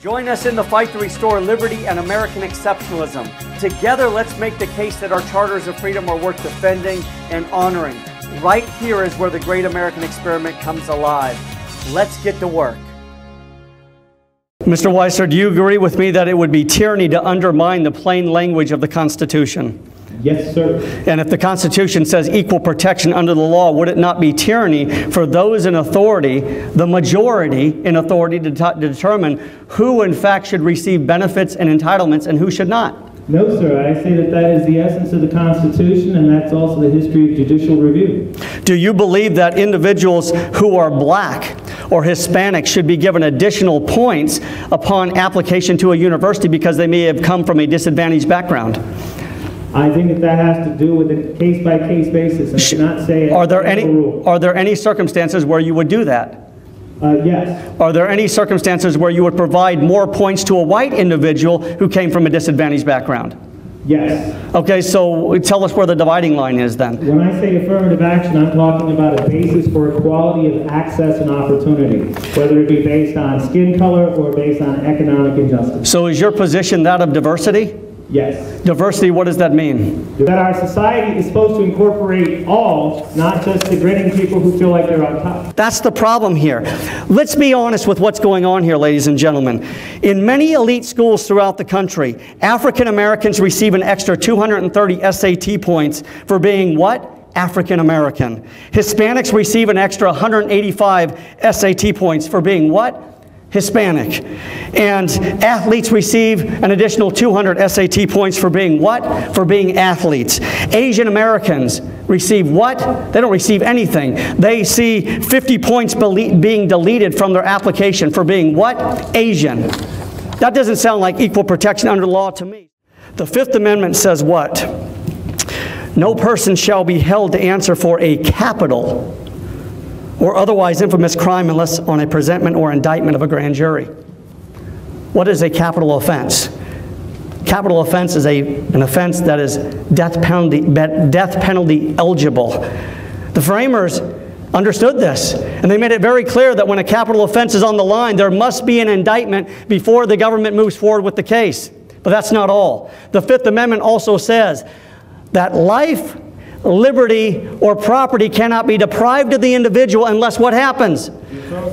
Join us in the fight to restore liberty and American exceptionalism. Together, let's make the case that our charters of freedom are worth defending and honoring. Right here is where the great American experiment comes alive. Let's get to work. Mr. Weiser, do you agree with me that it would be tyranny to undermine the plain language of the Constitution? Yes, sir. And if the Constitution says equal protection under the law, would it not be tyranny for those in authority, the majority in authority, to determine who in fact should receive benefits and entitlements and who should not? No, sir. I say that that is the essence of the Constitution, and that's also the history of judicial review. Do you believe that individuals who are black or Hispanic should be given additional points upon application to a university because they may have come from a disadvantaged background? I think that has to do with a case-by-case basis. I cannot say are there any circumstances where you would do that? Yes. Are there any circumstances where you would provide more points to a white individual who came from a disadvantaged background? Yes. Okay, so tell us where the dividing line is then. When I say affirmative action, I'm talking about a basis for equality of access and opportunity, whether it be based on skin color or based on economic injustice. So is your position that of diversity? Yes. Diversity, what does that mean? That our society is supposed to incorporate all, not just the grinning people who feel like they're on top. That's the problem here. Let's be honest with what's going on here, ladies and gentlemen. In many elite schools throughout the country, African Americans receive an extra 230 SAT points for being what? African American. Hispanics receive an extra 185 SAT points for being what? Hispanic. And athletes receive an additional 200 SAT points for being what? For being athletes. Asian Americans receive what? They don't receive anything. They see 50 points being deleted from their application for being what? Asian. That doesn't sound like equal protection under law to me. The Fifth Amendment says what? No person shall be held to answer for a capital or otherwise infamous crime unless on a presentment or indictment of a grand jury. What is a capital offense? Capital offense is an offense that is death penalty eligible. The framers understood this, and they made it very clear that when a capital offense is on the line, there must be an indictment before the government moves forward with the case. But that's not all. The Fifth Amendment also says that life, liberty, or property cannot be deprived of the individual unless what happens?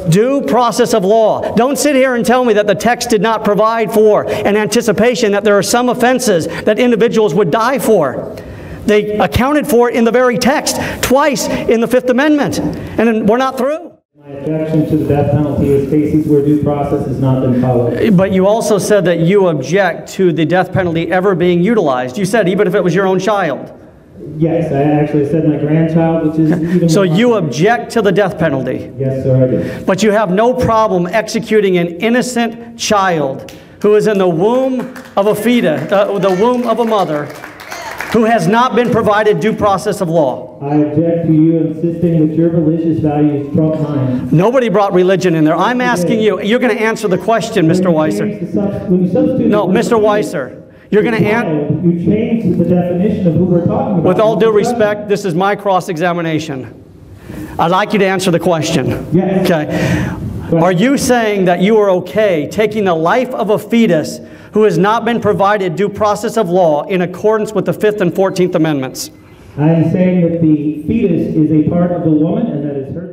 Due process of law. Don't sit here and tell me that the text did not provide for an anticipation that there are some offenses that individuals would die for. They accounted for it in the very text, twice in the Fifth Amendment. And we're not through. My objection to the death penalty is cases where due process has not been followed. But you also said that you object to the death penalty ever being utilized. You said even if it was your own child. Yes, I actually said my grandchild, which is even So more you object to the death penalty? Yes, sir, I do. But you have no problem executing an innocent child who is in the womb of a fetus, the womb of a mother, who has not been provided due process of law. I object to you insisting that your religious values trump mine. Nobody brought religion in there. I'm asking you. You're going to answer the question, Mr. Weiser. No, Mr. Weiser. You're going to answer. You changed the definition of who we're talking about. With all due respect, this is my cross-examination. I'd like you to answer the question. Yes. Okay. Are you saying that you are okay taking the life of a fetus who has not been provided due process of law in accordance with the 5th and 14th Amendments? I am saying that the fetus is a part of the woman and that is her